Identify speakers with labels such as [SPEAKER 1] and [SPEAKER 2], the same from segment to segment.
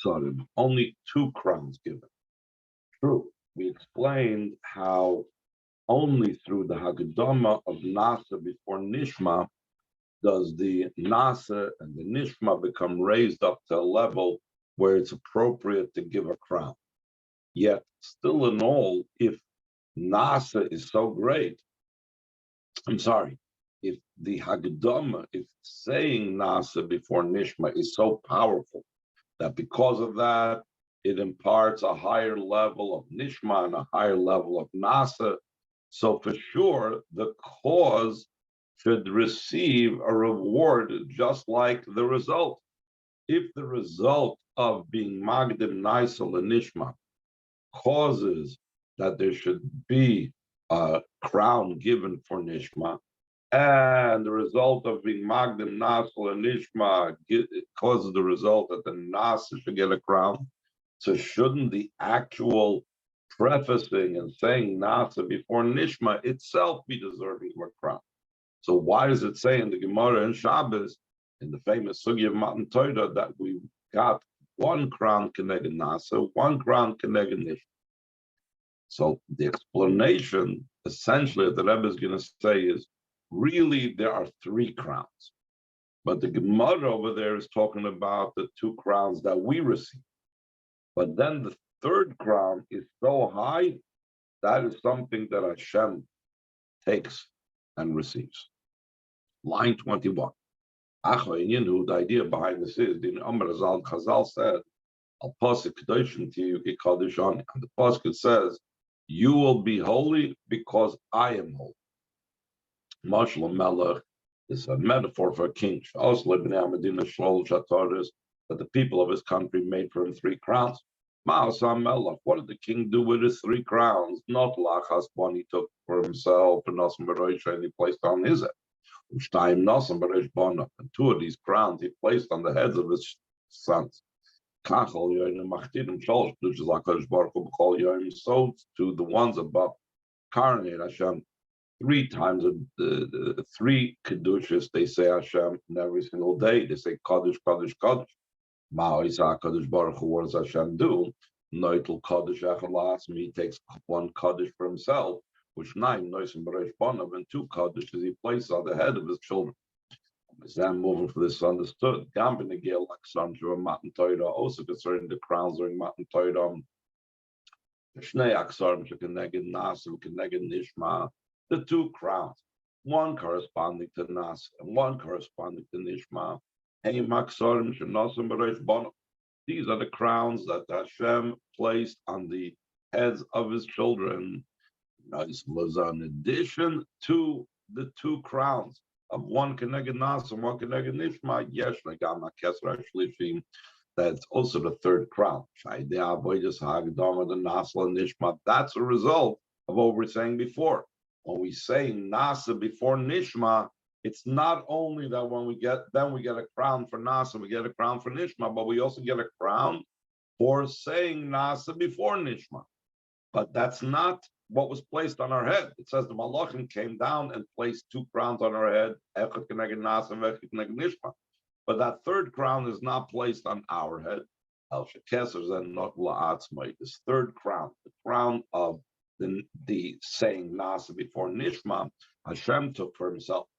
[SPEAKER 1] Sorry, only two crowns given. True. We explained how only through the Haggadah of Nasa before Nishma does the Nasa and the Nishma become raised up to a level where it's appropriate to give a crown. Yet, still in all, if Nasa is so great, I'm sorry, if the Haggadah, if saying Nasa before Nishma is so powerful that because of that, it imparts a higher level of Nishma and a higher level of Nasa. So for sure, the cause should receive a reward just like the result. If the result of being Magdim Naisel and Nishma causes that there should be a crown given for Nishma, and the result of being Magdim Naisel and Nishma causes the result that the Nasa should get a crown, so shouldn't the actual prefacing and saying Nasa before Nishma itself be deserving of a crown? So why does it say in the Gemara and Shabbos, in the famous Sugi of Matan Torah, that we got one crown Keneged Nasa, one crown Keneged Nishma? So the explanation, essentially, that the Rebbe is going to say is, really, there are three crowns. But the Gemara over there is talking about the two crowns that we receive. But then the third crown is so high, that is something that Hashem takes and receives. Line 21. The idea behind this is, the Amr Azal Chazal said, Al Pasuk Kedoshim to you, Kaddish on. And the Pasuk says, you will be holy because I am holy. Mashal Melech is a metaphor for a king. That the people of his country made for him three crowns. What did the king do with his three crowns? Not lachas, one he took for himself, and he placed on his head. And two of these crowns he placed on the heads of his sons. So to the ones above, Karnei Hashem, three times the three kedushas they say Hashem in every single day. They say Kaddish, Kaddish, Kaddish. Kaddish Baruch Hu, what does Hashem do? Noitel Kaddish Echalas, he takes one Kaddish for himself, which nine Noisim Baresh Bonav, and two Kaddishes he places on the head of his children. Sam moving for this understood. Gambin Nigel Aksam Matan Torah, also concerning the crowns during Matan Torah. Shnei Aksarim Shekeneged Nasa, Keneged Nishma, the two crowns, one corresponding to Nasa and one corresponding to Nishma. These are the crowns that Hashem placed on the heads of his children. In addition to the two crowns of one Keneged Nasa and one Keneged Nishma, Yesh Nagama Kesra Shlishim, that's also the third crown. That's a result of what we were saying before. When we say Nasa before Nishma, it's not only that when we get a crown for Nasa, we get a crown for Nishma, but we also get a crown for saying Nasa before Nishma. But that's not what was placed on our head. It says the Malachim came down and placed two crowns on our head, Echad Keneged Nasa and Echad Keneged Nishma. But that third crown is not placed on our head. El Shekeser and not La'atzmai. This third crown, the crown of the saying Nasa before Nishma, Hashem took for himself.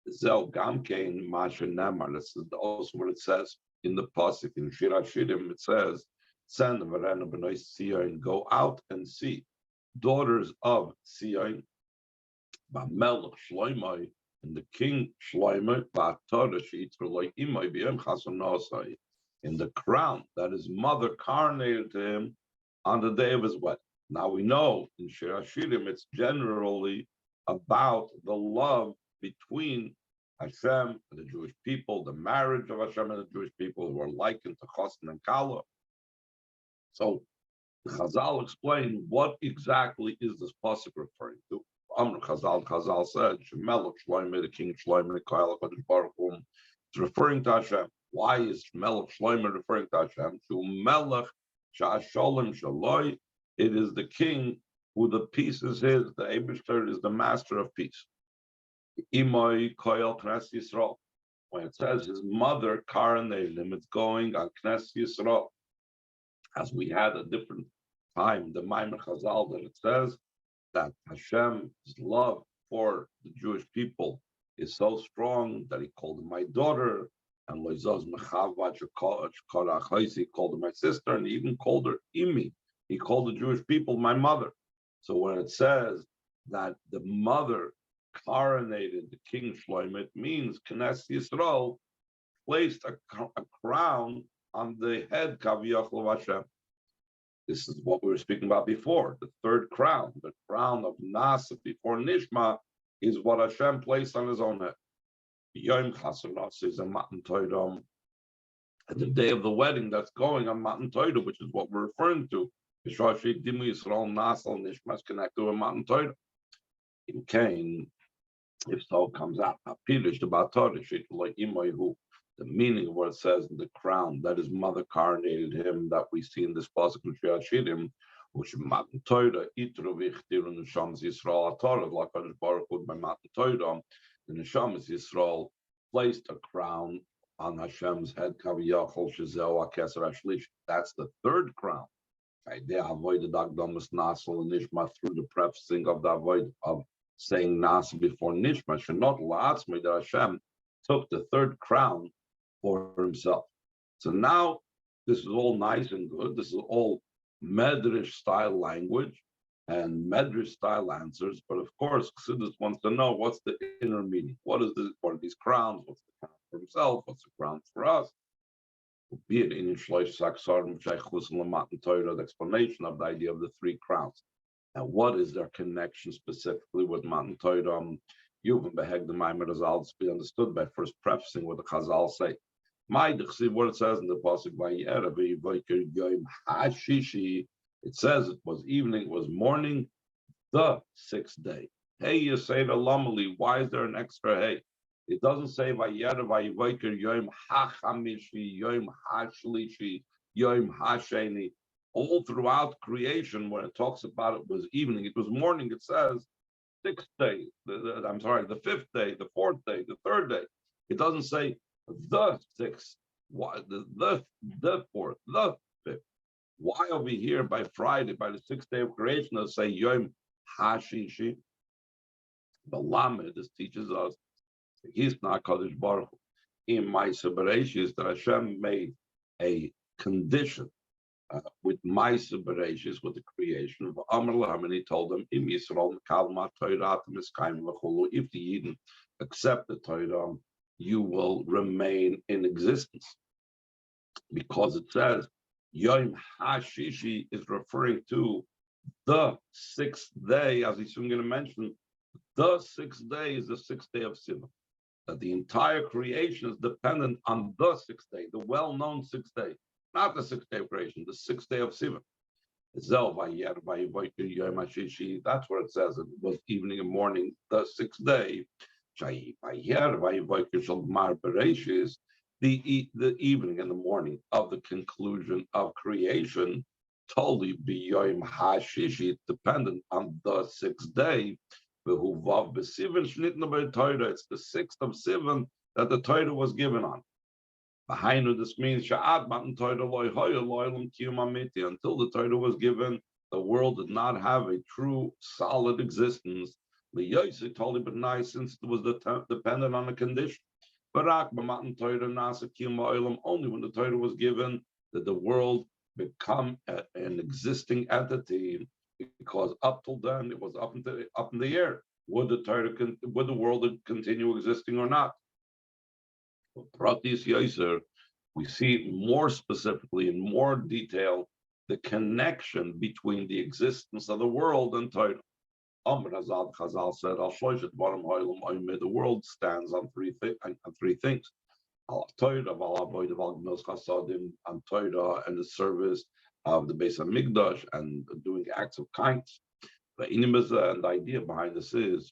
[SPEAKER 1] Zel Gamkein Masha Nemar. This is also what it says in the pasuk in Shir Hashirim. It says, "Send Verena B'nai Sion, go out and see daughters of Sion, Ba'melech Shloimei, and the king Shloimei, Ba'Torah Sheyitzrolei Imai B'Yem Chasan Nosai, in the crown that his mother coronated to him on the day of his wedding." Now we know in Shir Hashirim it's generally about the love between Hashem and the Jewish people, the marriage of Hashem and the Jewish people who are likened to Chosn and Kala. So the Chazal explained what exactly is this pasuk referring to. Amr Chazal said, Shemelech Shloimeh, the king Shloimeh, Ka'el HaKadosh Baruch Hu, it's referring to Hashem. Why is Melech Shloimeh referring to Hashem? To Melech Sha'asholem Shaloi, it is the king who the peace is his, the Eibishter is the master of peace. Imoi Koyel Knes Yisrael. when it says his mother coronated him, it's going on Knesset Yisrael, as we had a different time, the Maimer Chazal, that it says that Hashem's love for the Jewish people is so strong that he called her my daughter, and Loizos Mechavach he called her my sister, and he even called her Imi. He called the Jewish people my mother. So when it says that the mother coronated the king Shlomo, it means Knesset Yisrael placed a crown on the head Kaviyachol of Hashem. This is what we were speaking about before. The third crown, the crown of Nasa before Nishma, is what Hashem placed on his own head. Yom Chasanos is a Matan Torah. And the day of the wedding that's going on Matan Torah, which is what we're referring to. בשעה שהקדימו ישראל נעשה נשמה is connected with Matan Torah. In Cain, if so comes out, Pirish the Torah, the meaning of what it says in the crown that his mother coronated him, that we see in this pasuk in Shia Shirim, which Matan Torah, Itro v'chtiru neshamas Yisrael Torah, like Hakadosh Baruch Hu by Matan Torah, the neshamas Yisrael placed a crown on Hashem's head, Kaviyachol Shezeu HaKeser HaShlish. That's the third crown. They avoided Agdamas Nasal and Nishma through the prefacing of the avoid of saying Nasa before Nishma. Shenot la'atzmi, that Hashem took the third crown for himself. So now this is all nice and good. This is all Medrash style language and Medrash style answers. But of course, Chassidus wants to know what's the inner meaning. What is this? What are these crowns? What's the crown for himself? What's the crown for us? Be it in Shlosh Saksarim, the explanation of the idea of the three crowns. And what is their connection specifically with Matan Torah? Yuvan Beheg the Maimer Chazal to be understood by first prefacing what the Chazal say. What it says in the pasuk it says it was evening, it was morning, the sixth day. Hey, you say the Lamali, why is there an extra hey? It doesn't say Vayera Vayivoker Yom HaChamishi, Yom HaShlishi, Yom HaSheni. All throughout creation, when it talks about it was evening, it was morning, it says sixth day, the fifth day, the fourth day, the third day. It doesn't say the sixth, the fourth, the fifth. Why over here by Friday, by the sixth day of creation, they'll say Yom HaShishi? The Lamed, this teaches us, he's not Kadosh Baruch Hu. In Ma'aser Bereshis, that Hashem made a condition with Ma'aser Bereshis, with the creation of Amar Lahem, and he told them, Im Yisrael Kalma Torah Miskayim V'chulu. If the Yidden accept the Torah, you will remain in existence, because it says Yom HaShishi is referring to the sixth day, as he's soon going to mention. The sixth day is the sixth day of Sivan. That the entire creation is dependent on the sixth day, the well-known sixth day, not the sixth day of creation, the sixth day of Sivan. That's what it says. It was evening and morning, the sixth day. The evening and the morning of the conclusion of creation, totally b'yoyim hashishi, dependent on the sixth day. It's the sixth of Sivan that the Torah was given on. This means until the Torah was given, the world did not have a true, solid existence. Since it was dependent on a condition. Only when the Torah was given did the world become an existing entity, because up till then it was up in the air. Would the world continue existing or not? We see more specifically in more detail the connection between the existence of the world and Torah. Chazal said, the world stands on three things. Torah, and Torah, and the service of the Beis Hamikdash, and doing acts of kindness. And the idea behind this is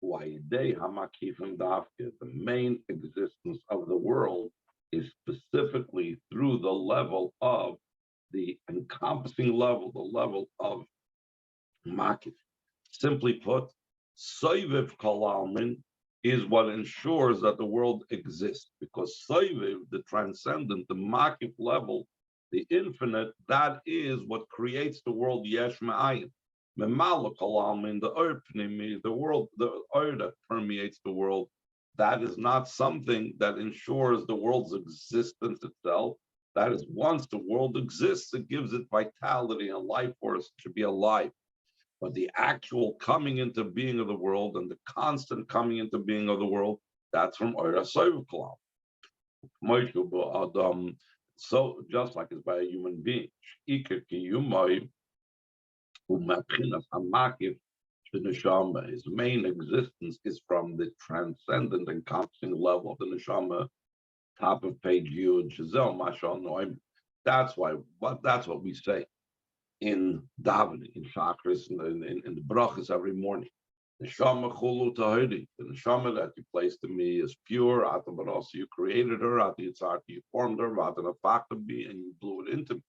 [SPEAKER 1] the main existence of the world is specifically through the level of the encompassing level, the level of makif. Simply put, soiviv kol almin, is what ensures that the world exists. Because Soiviv, the transcendent, the Makif level, the infinite, that is what creates the world Yesh Ma'ayin. Memala Kalam, in the Pnimi, the world, the Oir that permeates the world, that is not something that ensures the world's existence itself. That is, once the world exists, it gives it vitality and life force to be alive. But the actual coming into being of the world and the constant coming into being of the world, that's from Oira Soiv Kalam. So just like it's by a human being. His main existence is from the transcendent encompassing level of the neshama, top of page Yud Shazel Mashal Noim. That's what we say in davening, in chakras, in the brachas every morning. Neshama chulu tahidi. The neshama that you placed in me is pure. Ata barasi, you created her. Ata yitzarti, you formed her. Vata nafakta me, and you blew it into me.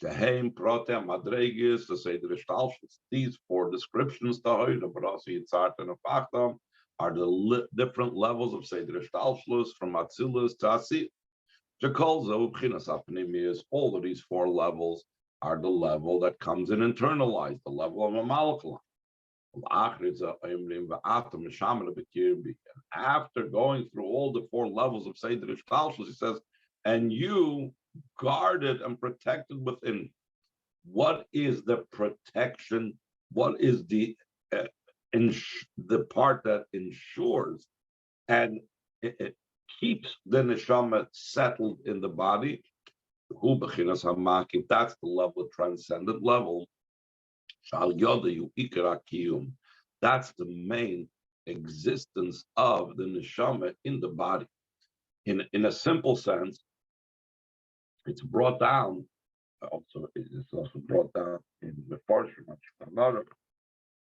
[SPEAKER 1] Sheheim protem madregis, to say the shtalshus. These four descriptions, tahidi, barasi, yitzarti, and nafakta, are the different levels of Seder Shtalshlus from Atzilus to Asi. All of these four levels are the level that comes in internalized, the level of a malakal. After going through all the four levels of Seder Shtalshlus, he says, and you guarded and protected within. What is the protection? What is the part that ensures and it keeps the neshama settled in the body? That's the level, transcendent level. That's the main existence of the neshama in the body. In a simple sense, it's brought down. It's also brought down in the portion of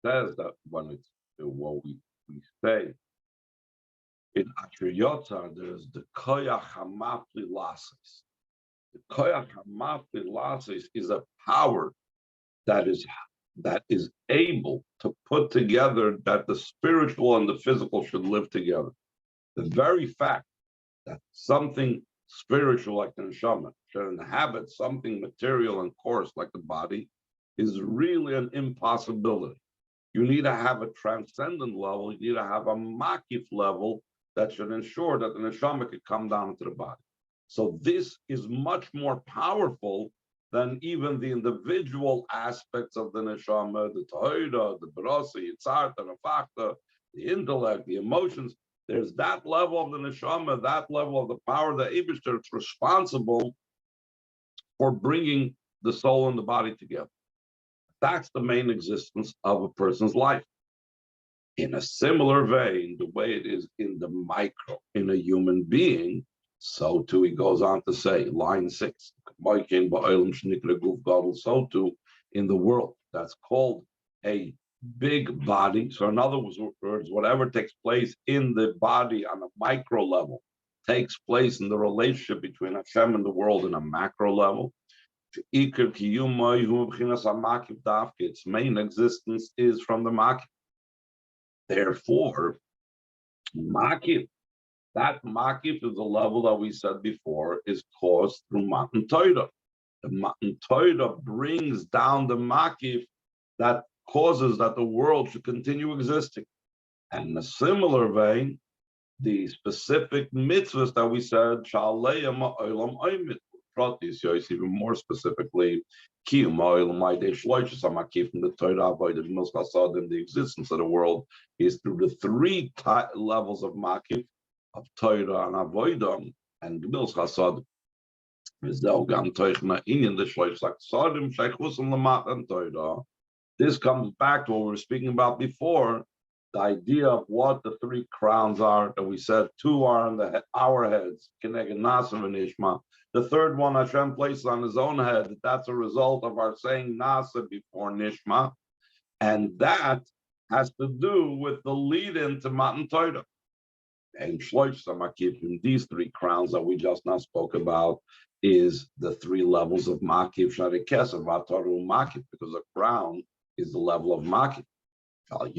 [SPEAKER 1] says that when it's what we say in Asher Yotzar, there's the Koyach Hamafli Lasis. The Koyach Hamafli Lasis is a power that is able to put together that the spiritual and the physical should live together. The very fact that something spiritual like the neshama should inhabit something material and coarse like the body is really an impossibility. You need to have a transcendent level. You need to have a makif level that should ensure that the neshama could come down into the body. So this is much more powerful than even the individual aspects of the neshama, the tohida, the barasa, yitzarta, the nafakta, the intellect, the emotions. There's that level of the neshama, that level of the power of the Eibishter that's responsible for bringing the soul and the body together. That's the main existence of a person's life. In a similar vein, the way it is in the micro, in a human being, so too he goes on to say, line 6, so too in the world. That's called a big body. So in other words, whatever takes place in the body on a micro level takes place in the relationship between Hashem and the world in a macro level. Its main existence is from the makif. Therefore, makif, that makif is the level that we said before is caused through Matan Torah. The Matan Torah brings down the makif that causes that the world should continue existing. And in a similar vein, the specific mitzvahs that we said, even more specifically, from the Torah, the existence of the world is through the three levels of makif, of Torah and Avodah, and Gmils Chasad. This comes back to what we were speaking about before, the idea of what the three crowns are, that we said two are on our heads, Keneged Nasa and Ishma. The third one Hashem places on his own head. That's a result of our saying Nasa before Nishma. And that has to do with the lead-in to Matan Torah. And these three crowns that we just now spoke about is the three levels of Makif, Sharikes, of Vataru Makif, because a crown is the level of Makif. Through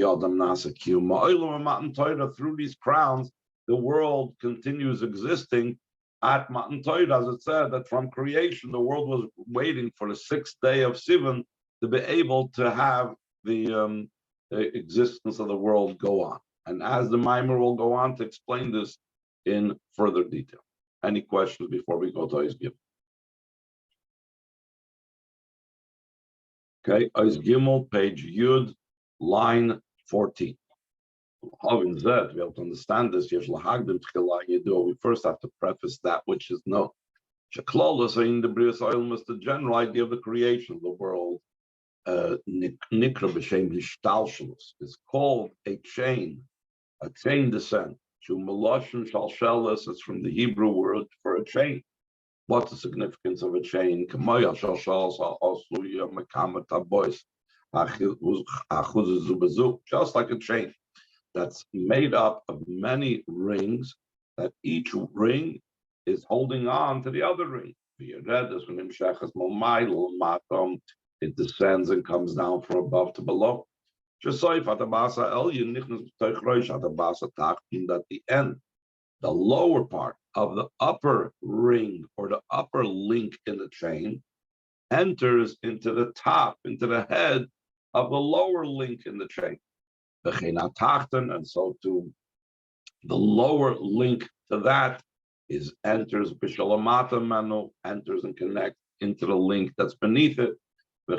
[SPEAKER 1] these crowns, the world continues existing at Matan Torah, as it said, that from creation, the world was waiting for the 6th day of Sivan to be able to have the existence of the world go on. And as the Maimer will go on to explain this in further detail. Any questions before we go to Ois Gimel? Okay, Ois Gimel, page Yud, line 14. Having that, we have to understand this. We first have to preface that which is known. Shaklala, saying the Bris Oil is the general idea of the creation of the world. Nikra b'shem hishtalshelus is called a chain descent. To Meloshin shalshelis, it's from the Hebrew word for a chain. What's the significance of a chain? Just like a chain that's made up of many rings, that each ring is holding on to the other ring. It descends and comes down from above to below. That the end, the lower part of the upper ring or the upper link in the chain enters into the top, into the head of the lower link in the chain. And so too, the lower link to that enters and connects into the link that's beneath it. So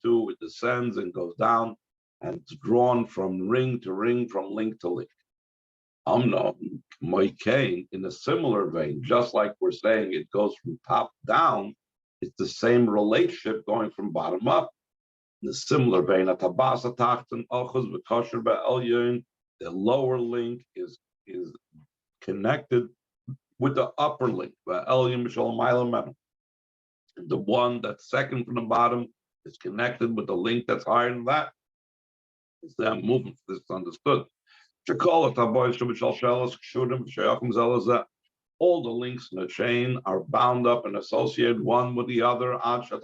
[SPEAKER 1] too, it descends and goes down, and it's drawn from ring to ring, from link to link. In a similar vein, just like we're saying it goes from top down, it's the same relationship going from bottom up. In a similar vein, the lower link is connected with the upper link. The one that's second from the bottom is connected with the link that's higher than that. It's that movement. This is understood. All the links in the chain are bound up and associated one with the other until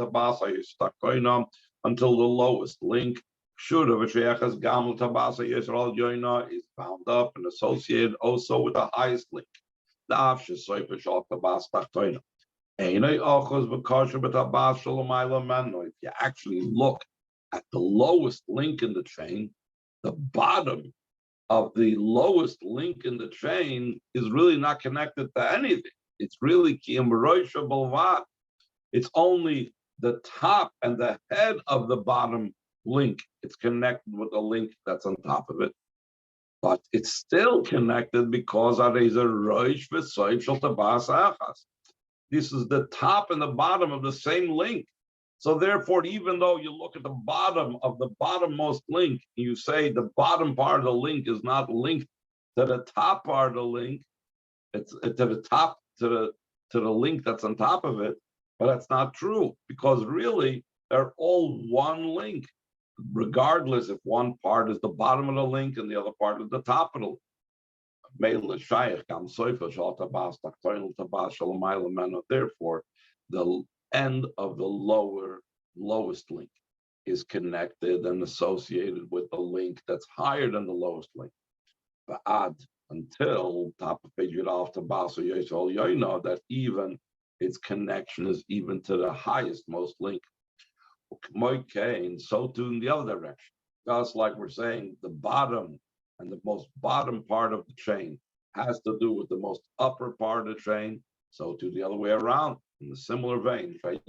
[SPEAKER 1] the lowest link is bound up and associated also with the highest link. If you actually look at the lowest link in the chain, the bottom of the lowest link in the chain is really not connected to anything. It's really it's only the top and the head of the bottom link. It's connected with the link that's on top of it. But it's still connected because this is the top and the bottom of the same link. So therefore, even though you look at the bottom of the bottommost link, you say the bottom part of the link is not linked to the top part of the link, it's to the top, to the link that's on top of it, but that's not true, because really they're all one link, regardless if one part is the bottom of the link and the other part is the top of the link. Therefore, the end of the lowest link is connected and associated with the link that's higher than the lowest link. Until top of page off to Baso Yisrael, you know that even its connection is even to the highest most link. And so too in the other direction. Just like we're saying, the bottom and the most bottom part of the chain has to do with the most upper part of the chain, so to the other way around. In a similar vein, the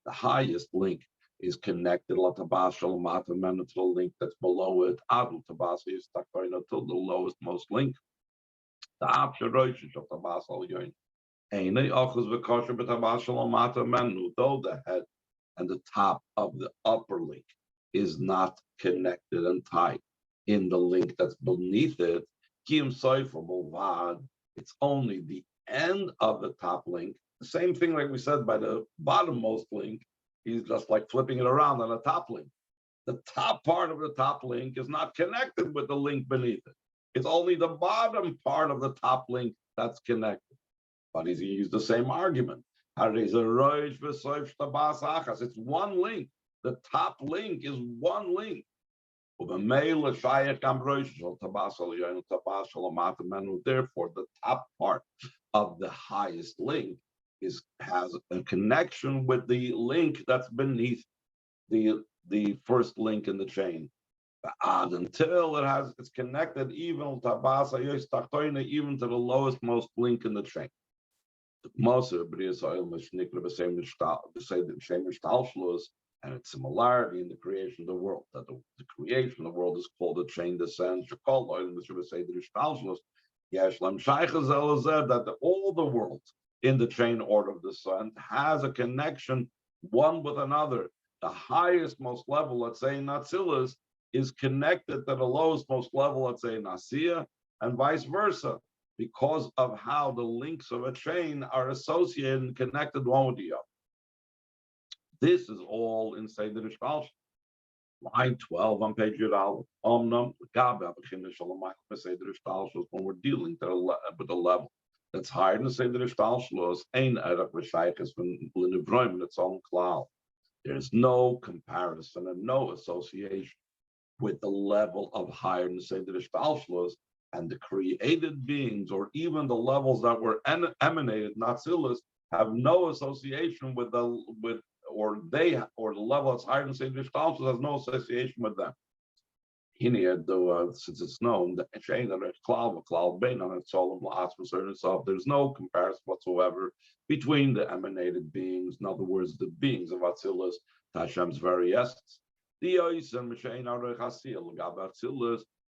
[SPEAKER 1] highest link is connected to the link that's below it, to the lowest most link. Though the head and the top of the upper link is not connected and tied in the link that's beneath it, it's only the end of the top link. The same thing like we said by the bottommost link, he's just like flipping it around on the top link. The top part of the top link is not connected with the link beneath it. It's only the bottom part of the top link that's connected. But he's used the same argument. It's one link. The top link is one link. Therefore, the top part of the highest link has a connection with the link that's beneath the first link in the chain. Until it's connected even to the lowest most link in the chain. And its similarity in the creation of the world. That the creation of the world is called a chain descent. That all the world in the chain order of descent has a connection one with another. The highest most level, let's say in Atzilus, is connected to the lowest most level, let's say in Asiya, and vice versa, because of how the links of a chain are associated and connected one with the other. This is all in Seder Ishtalshus. Line 12 on page Yud Omnam, when we're dealing with a level that's higher than Seder Ishtalshus, Ein Erech V'Shayches from L'Nivroim and its own klal. There's no comparison and no association with the level of higher than Seder Ishtalshus and the created beings, or even the levels that were emanated, Natsilis, have no association with the the level that's higher than Seder Ishtalshus has no association with them. Since it's known that there's no comparison whatsoever between the emanated beings, in other words, the beings of Atzilus, Hashem's very essence.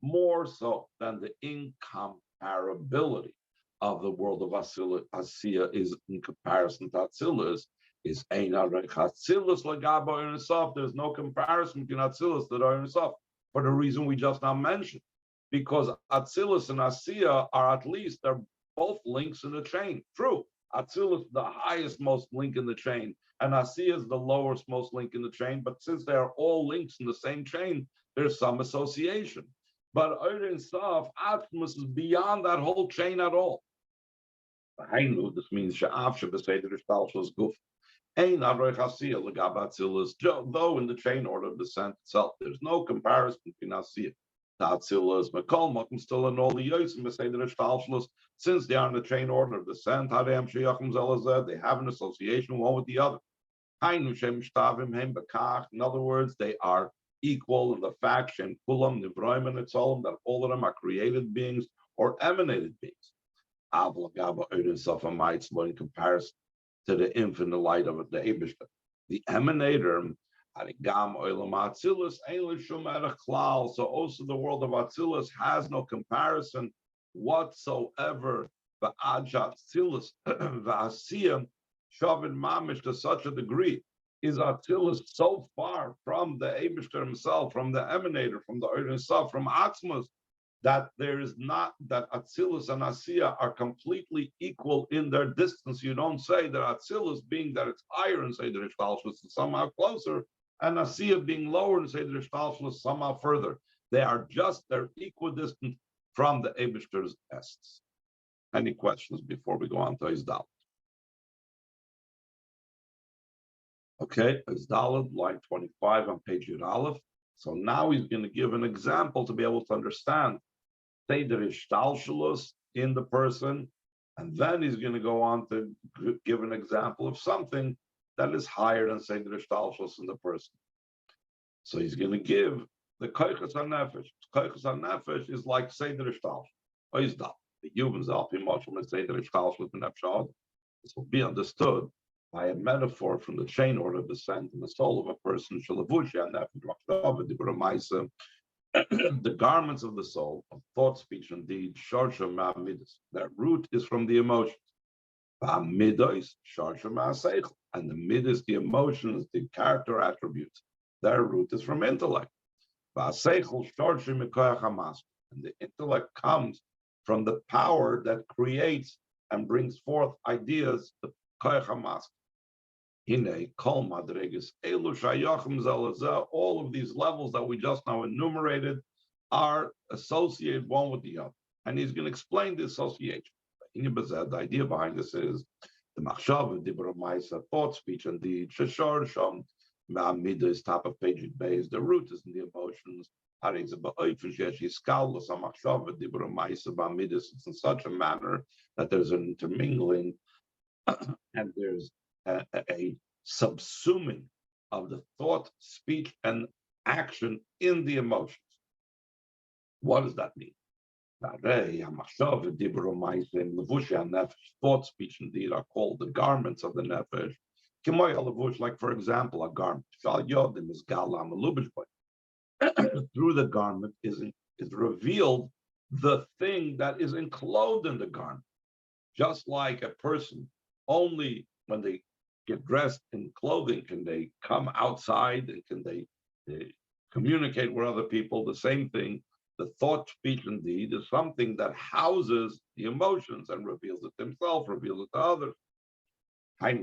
[SPEAKER 1] More so than the incomparability of the world of Asiya is in comparison to Atzilus, is Ein Arech Atzilus Lagabo Eresof. There's no comparison between Atzilus and Eresof for the reason we just now mentioned, because Atzilus and Asiya are they're both links in the chain. True, Atzilus is the highest most link in the chain, and Asiya is the lowest most link in the chain. But since they are all links in the same chain, there's some association. But Eresof, Atmos is beyond that whole chain at all. This means Guf. Though in the chain order of descent itself, there's no comparison between Asiya to Atzilus, Makol still in all the Yosim, since they are in the chain order of descent, they have an association one with the other. In other words, they are equal in the fact that all of them are created beings or emanated beings. In comparison to the infinite light of the Eibishter, the emanator, so also the world of Atzilus has no comparison whatsoever. To such a degree is Atzilus so far from the Eibishter himself, from the emanator, from the Eir himself, from Atzmos, that there is not, that Atzilus and Asiya are completely equal in their distance. You don't say that Atzilus, being that it's higher in Seder Ishtalshus, is somehow closer, and Asiya being lower in Seder Ishtalshus somehow further. They're equidistant from the Eibishter's essence. Any questions before we go on to Izdal? Okay, Izdal, line 25 on page Yud Aleph. So now he's going to give an example to be able to understand Seder Ishtalshus in the person, and then he's going to go on to give an example of something that is higher than Seder Ishtalshus in the person. So he's going to give the Koiches HaNefesh. Koiches HaNefesh is like Seder Ishtalshus. Izdal. The humans are much from Seder Ishtalshus and Nefesh. This will be understood by a metaphor from the chain order of descent in the soul of a person, the garments of the soul, of thought, speech, and deed, their root is from the emotions. And the mid is the emotions, the character attributes. Their root is from intellect. And the intellect comes from the power that creates and brings forth ideas, the koach hamask. All of these levels that we just now enumerated are associated one with the other. And he's going to explain the association. The idea behind this is The machshava, dibur u'maisa, thought, speech, and deed. Sheshor sham ma'amida is top of page base. The root is in the emotions. It's in such a manner that there's an intermingling and there's a subsuming of the thought, speech, and action in the emotions. What does that mean? Thought, speech, and deed are called the garments of the nefesh. Like, for example, a garment. Through the garment is revealed the thing that is enclosed in the garment. Just like a person, only when they get dressed in clothing can they come outside and can they communicate with other people. The same thing, the thought, speech, and deed is something that houses the emotions and reveals it to himself, reveals it to others. A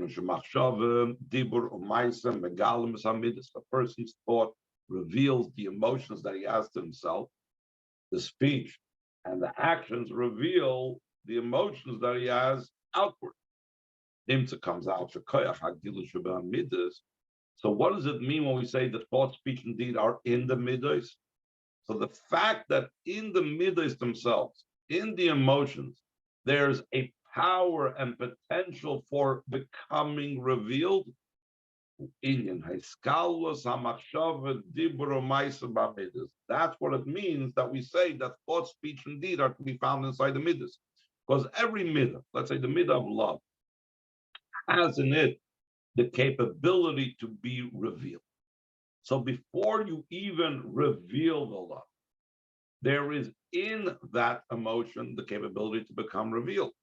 [SPEAKER 1] person's thought reveals the emotions that he has to himself. The speech and the actions reveal the emotions that he has outward. Nimtza comes out. So what does it mean when we say the thought, speech, and deed are in the midos? So the fact that in the midos themselves, in the emotions, there's a power and potential for becoming revealed. That's what it means that we say that thought, speech, and deed are to be found inside the midas. Because every midah, let's say the midah of love, has in it the capability to be revealed. So before you even reveal the love, there is in that emotion the capability to become revealed.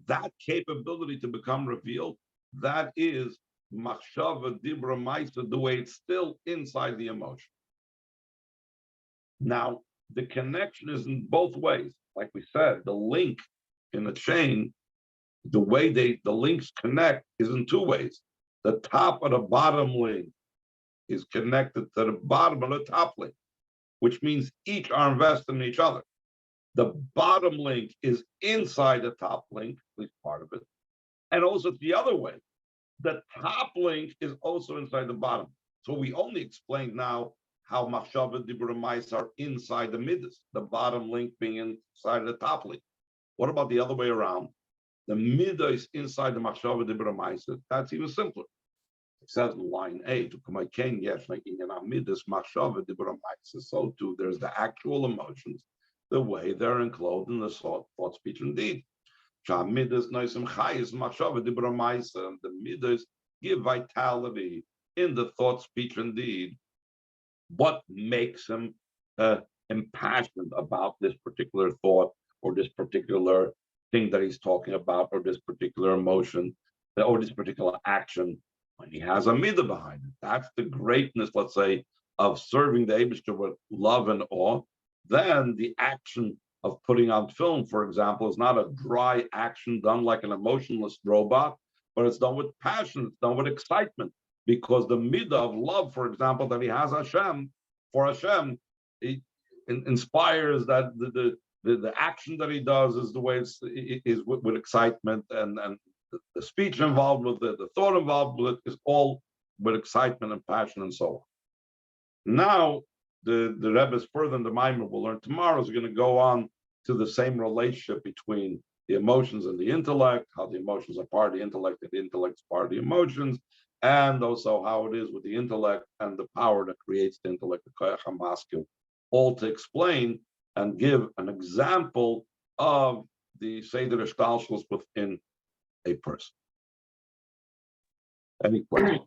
[SPEAKER 1] That capability to become revealed, that is machshava dibra maisa, the way it's still inside the emotion. Now, the connection is in both ways. Like we said, the link in the chain, the way the links connect is in two ways. The top and the bottom link is connected to the bottom of the top link, which means each are invested in each other. The bottom link is inside the top link, at least part of it. And also the other way. The top link is also inside the bottom. So we only explained now how machshava dibur mais are inside the midas, the bottom link being inside the top link. What about the other way around? The midas inside the machshava dibur mais. That's even simpler. It says in line 8, so too there's the actual emotions, the way they're enclosed in the thought, speech, and deed. The midas give vitality in the thought, speech, and deed. What makes him impassioned about this particular thought or this particular thing that he's talking about or this particular emotion or this particular action? When he has a midah behind it, that's the greatness, let's say, of serving the Eibishter with love and awe. Then the action of putting on film, for example, is not a dry action done like an emotionless robot, but it's done with passion, it's done with excitement, because the midah of love, for example, that he has for Hashem, it inspires that the action that he does is the way is with excitement, and the speech involved with it, the thought involved with it is all with excitement and passion and so on. Now, the Rebbe is further in the Maimon we'll learn tomorrow is going to go on to the same relationship between the emotions and the intellect, how the emotions are part of the intellect and the intellect is part of the emotions, and also how it is with the intellect and the power that creates the intellect, the koyach hamaskil, all to explain and give an example of the Seder Ishtalshelus within a person. Any questions?